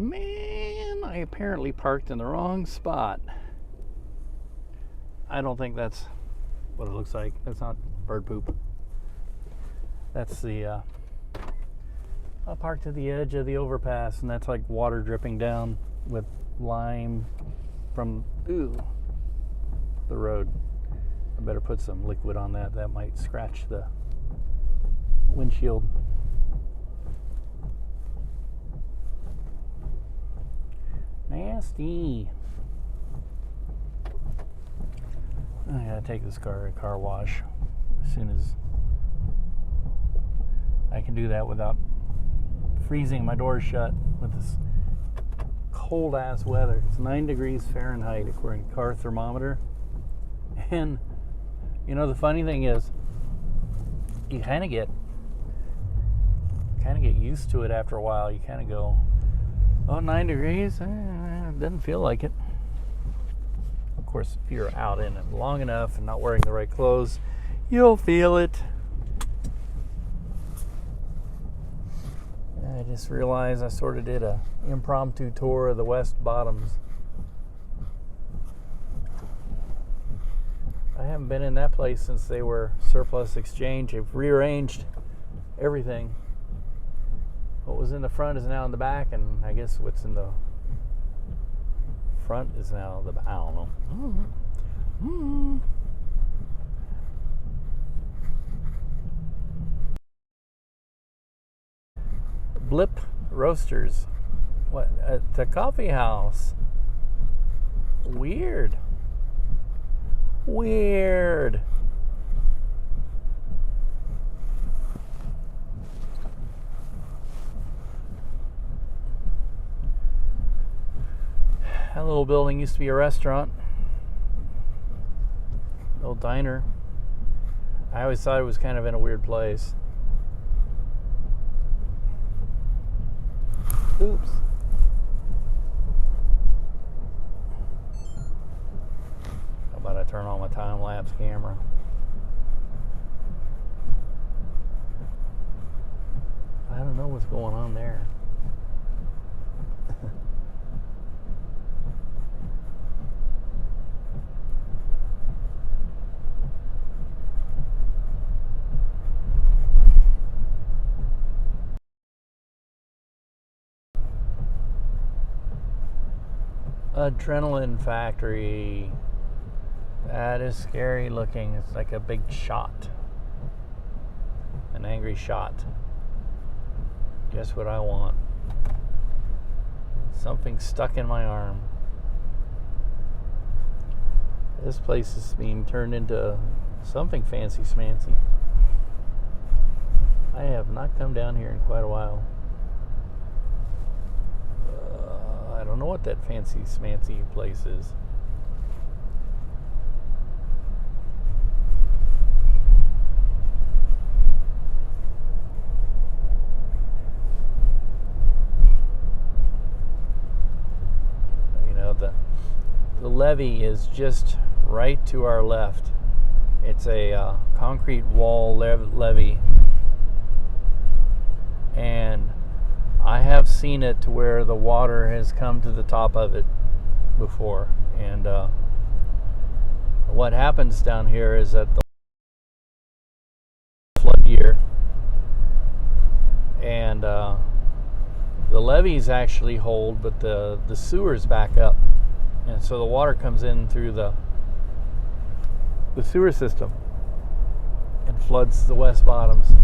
Man, I apparently parked in the wrong spot. I don't think that's what it looks like. That's not bird poop. That's the I parked at the edge of the overpass, and that's like water dripping down with lime from the road. I better put some liquid on that. That might scratch the windshield. Nasty. I gotta take this car to a car wash as soon as I can do that without freezing my doors shut with this cold ass weather. It's 9 degrees Fahrenheit according to car thermometer. And you know, the funny thing is, you kind of get used to it after a while. You kind of go, oh, 9 degrees? It doesn't feel like it. Of course, if you're out in it long enough and not wearing the right clothes, you'll feel it. I just realized I sort of did a impromptu tour of the West Bottoms. I haven't been in that place since they were surplus exchange. They've rearranged everything. What was in the front is now in the back, and I guess what's in the front is now the back. I don't know. Blip Roasters. What? At the coffee house. Weird. That little building used to be a restaurant. Little diner. I always thought it was kind of in a weird place. Oops. How about I turn on my time-lapse camera? I don't know what's going on there. Adrenaline factory. That is scary looking. It's like a big shot. An angry shot. Guess what I want? Something stuck in my arm. This place is being turned into something fancy smancy. I have not come down here in quite a while. I don't know what that fancy smancy place is. You know, the levee is just right to our left. It's a concrete wall levee, and I have seen it to where the water has come to the top of it before. And what happens down here is that the flood year, and the levees actually hold, but the sewers back up, and so the water comes in through the sewer system and floods the West Bottoms.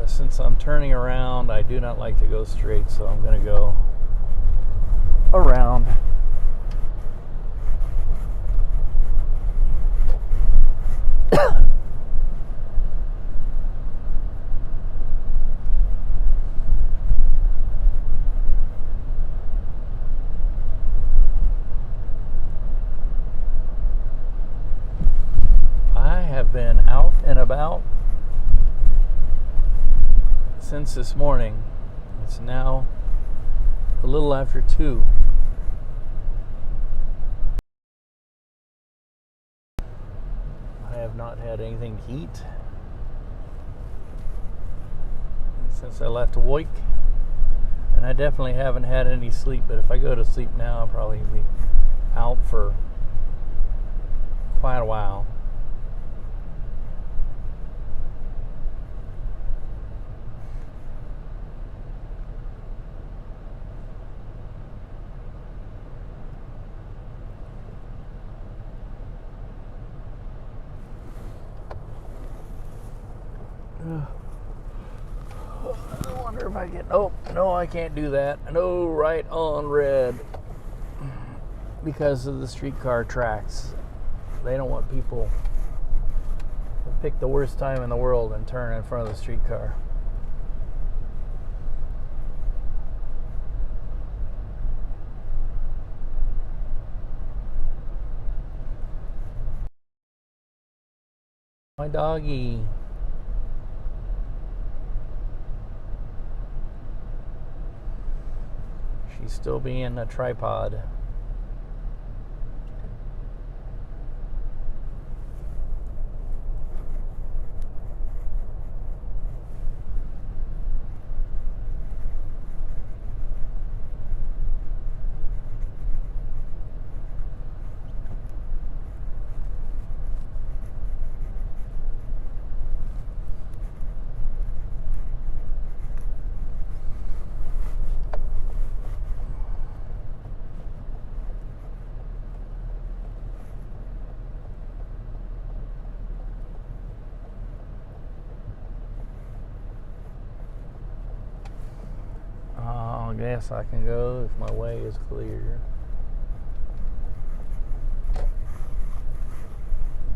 Since I'm turning around, I do not like to go straight, so I'm going to go around. I have been out and about since this morning. It's now a little after 2. not had anything to eat since I left Hawaii. And I definitely haven't had any sleep, but if I go to sleep now, I'll probably be out for quite a while. I wonder if I get. Oh, no, I can't do that. No, right on red. Because of the streetcar tracks. They don't want people to pick the worst time in the world and turn in front of the streetcar. My doggy. She's still being a tripod. I guess I can go if my way is clear.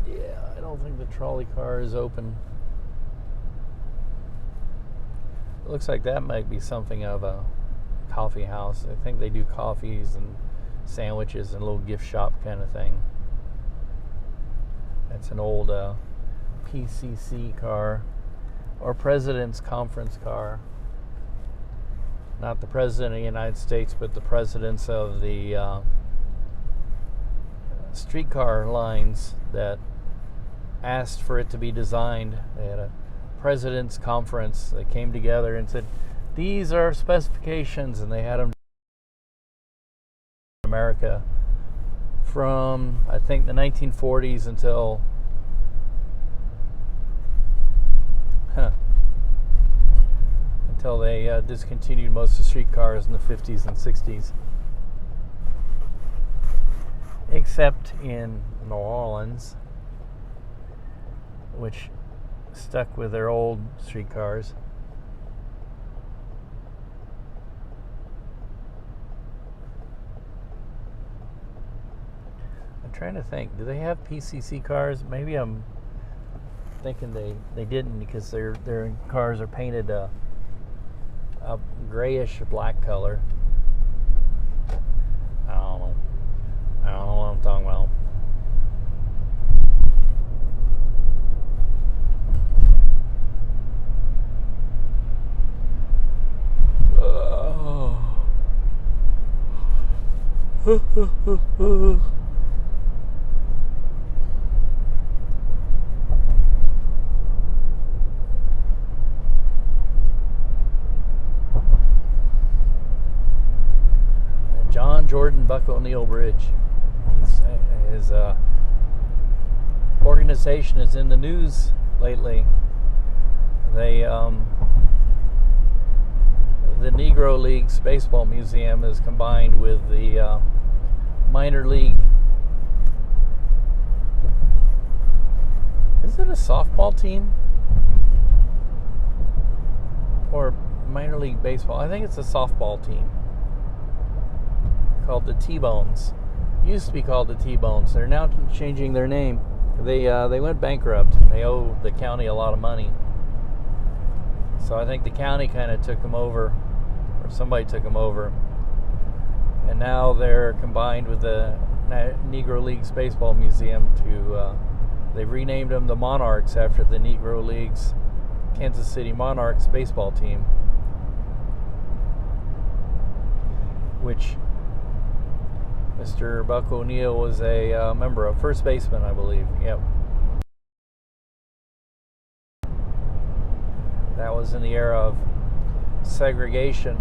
Yeah, I don't think the trolley car is open. It looks like that might be something of a coffee house. I think they do coffees and sandwiches and a little gift shop kind of thing. That's an old PCC car or President's Conference car. Not the President of the United States, but the presidents of the streetcar lines that asked for it to be designed. They had a president's conference. They came together and said, these are specifications, and they had them in America from, I think, the 1940s until they discontinued most of the streetcars in the 50s and 60s. Except in New Orleans, which stuck with their old streetcars. I'm trying to think, do they have PCC cars? Maybe I'm thinking they didn't, because their cars are painted a grayish black color. I don't know what I'm talking about. John Jordan Buck O'Neill Bridge. His organization is in the news lately. They the Negro Leagues Baseball Museum is combined with the minor league. Is it a softball team or minor league baseball? I think it's a softball team called the T-Bones. Used to be called the T-Bones. They're now changing their name. They went bankrupt. They owe the county a lot of money. So I think the county kind of took them over, or somebody took them over. And now they're combined with the Negro Leagues Baseball Museum they've renamed them the Monarchs after the Negro Leagues Kansas City Monarchs baseball team, which Mr. Buck O'Neill was a member of, first baseman, I believe. Yep. was in the era of segregation.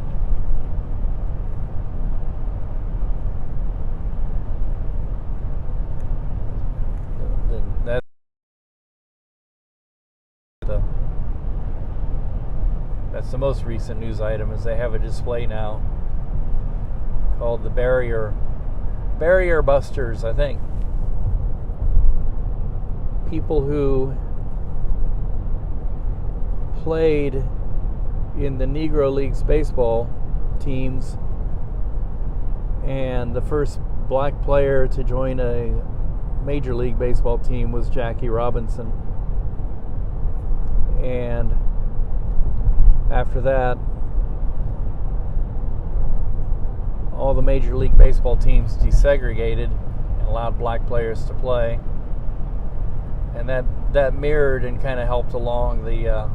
That's the most recent news item, is they have a display now called the Barrier Busters, I think. People who played in the Negro Leagues baseball teams, and the first black player to join a Major League Baseball team was Jackie Robinson. And after that, all the Major League Baseball teams desegregated and allowed black players to play. And that mirrored and kind of helped along the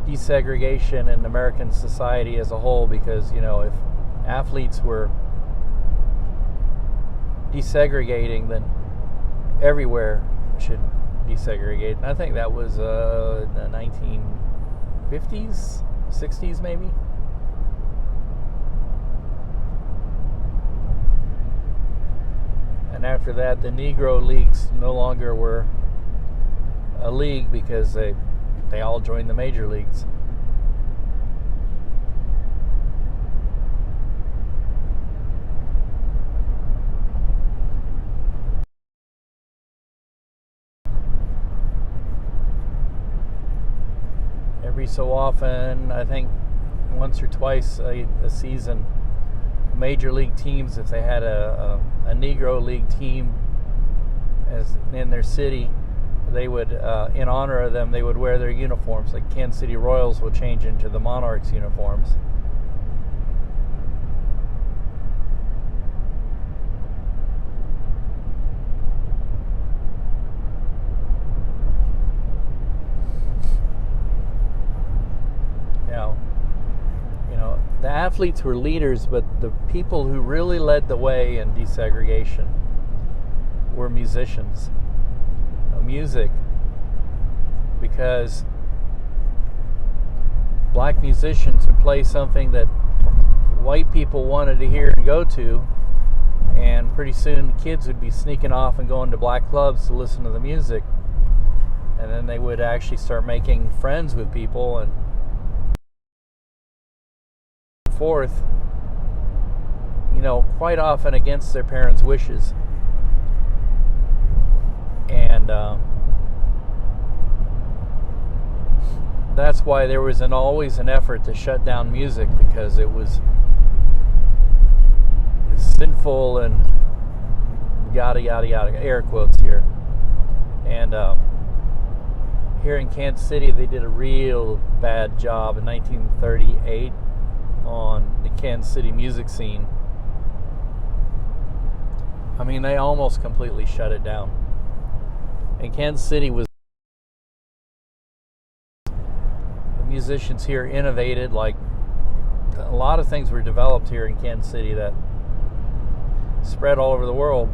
desegregation in American society as a whole, because, you know, if athletes were desegregating, then everywhere should desegregate. And I think that was the 1950s, 60s maybe. And after that, the Negro Leagues no longer were a league because they all joined the major leagues. Every so often, I think once or twice a season, major league teams, if they had a Negro League team as in their city, they would, in honor of them, they would wear their uniforms. Like Kansas City Royals will change into the Monarchs uniforms. Now, you know, the athletes were leaders, but the people who really led the way in desegregation were musicians. Music, because black musicians would play something that white people wanted to hear and go to, and pretty soon the kids would be sneaking off and going to black clubs to listen to the music, and then they would actually start making friends with people and forth, you know, quite often against their parents' wishes. And that's why there was always an effort to shut down music, because it was sinful and yada yada yada, air quotes here. And here in Kansas City, they did a real bad job in 1938 on the Kansas City music scene. I mean, they almost completely shut it down. And Kansas City was, the musicians here innovated, like a lot of things were developed here in Kansas City that spread all over the world.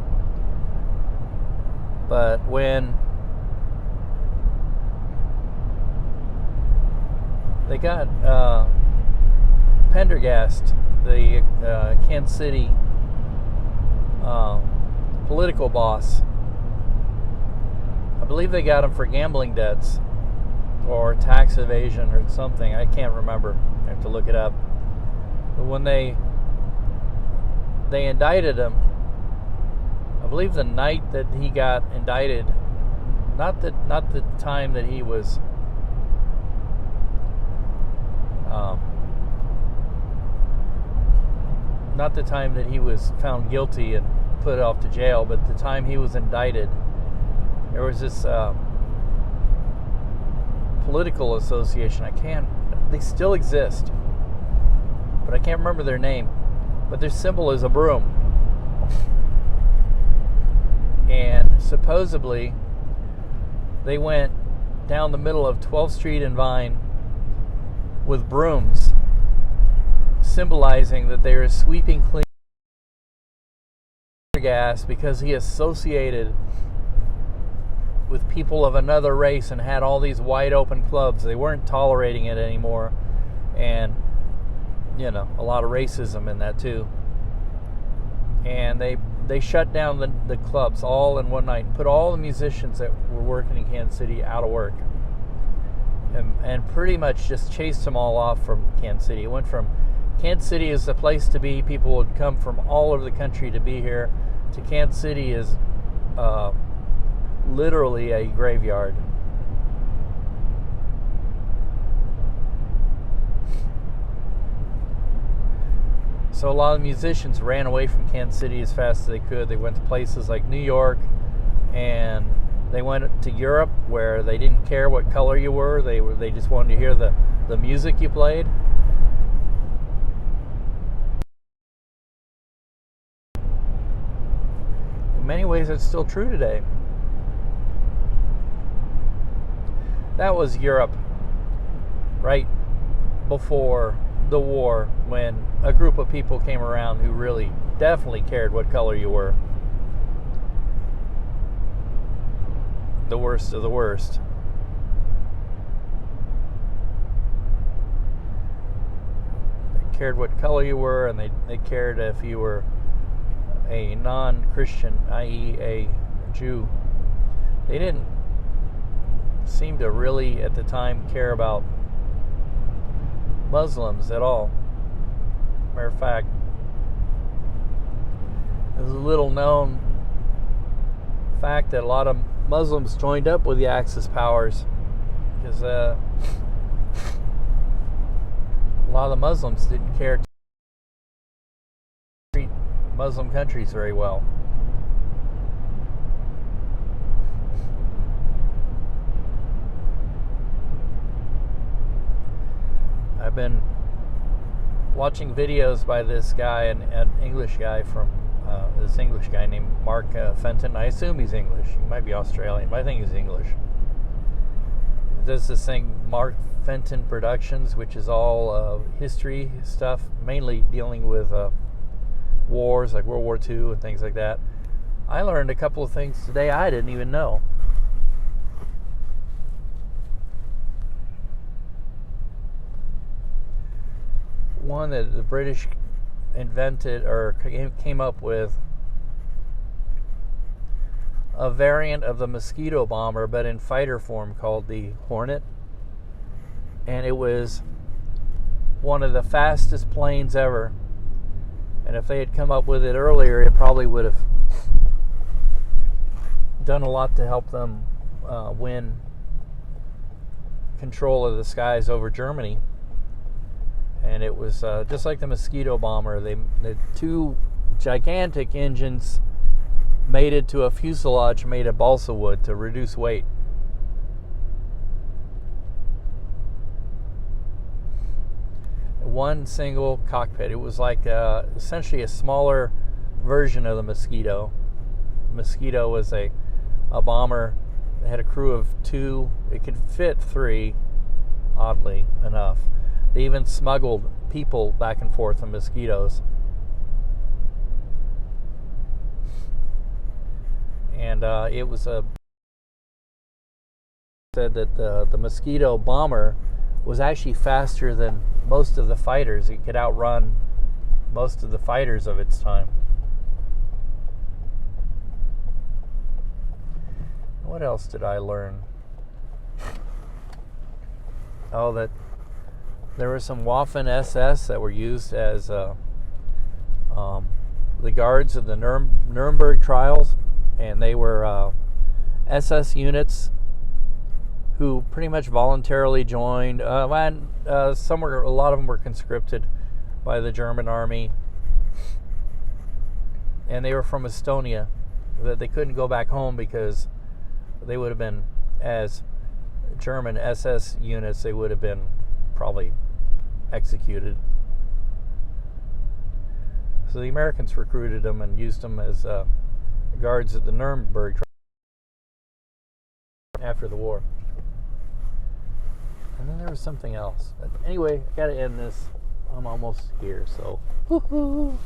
But when they got Pendergast, the Kansas City political boss, I believe they got him for gambling debts or tax evasion or something. I can't remember. I have to look it up. But when they indicted him, I believe the night that he got indicted, not the time that he was not the time that he was found guilty and put off to jail, but the time he was indicted, there was this political association. They still exist, but I can't remember their name. But their symbol is a broom. And supposedly, they went down the middle of 12th Street and Vine with brooms, symbolizing that they are sweeping clean gas, because he associated with people of another race and had all these wide open clubs. They weren't tolerating it anymore. And, you know, a lot of racism in that too. And they shut down the clubs all in one night and put all the musicians that were working in Kansas City out of work. And pretty much just chased them all off from Kansas City. It went from Kansas City is the place to be. People would come from all over the country to be here. To Kansas City is literally a graveyard. So a lot of musicians ran away from Kansas City as fast as they could. They went to places like New York, and they went to Europe where they didn't care what color you were. They just wanted to hear the music you played. In many ways, it's still true today. That was Europe right before the war, when a group of people came around who really definitely cared what color you were. The worst of the worst. They cared what color you were, and they cared if you were a non-Christian, i.e. a Jew. They didn't seem to really at the time care about Muslims at all. Matter of fact, there's a little known fact that a lot of Muslims joined up with the Axis powers because a lot of the Muslims didn't care to treat Muslim countries very well. I've been watching videos by this guy, an English guy from this English guy named Mark Fenton. I assume he's English. He might be Australian, but I think he's English. There's this thing, Mark Fenton Productions, which is all history stuff, mainly dealing with wars like World War II and things like that. I learned a couple of things today I didn't even know. One, that the British invented or came up with a variant of the mosquito bomber, but in fighter form, called the Hornet. And it was one of the fastest planes ever. And if they had come up with it earlier, it probably would have done a lot to help them win control of the skies over Germany. And it was just like the mosquito bomber. The two gigantic engines mated to a fuselage made of balsa wood to reduce weight. One single cockpit. It was like essentially a smaller version of the Mosquito. Mosquito was a bomber that had a crew of 2. It could fit 3, oddly enough. They even smuggled people back and forth in Mosquitoes. And it was said that the Mosquito bomber was actually faster than most of the fighters. It could outrun most of the fighters of its time. What else did I learn? Oh, that there were some Waffen SS that were used as the guards of the Nuremberg trials, and they were SS units who pretty much voluntarily joined. A lot of them were conscripted by the German army, and they were from Estonia. That they couldn't go back home because they would have been, as German SS units, they would have been probably executed. So the Americans recruited them and used them as guards at the Nuremberg trial after the war. And then there was something else. But anyway, I gotta end this. I'm almost here, so woo-hoo.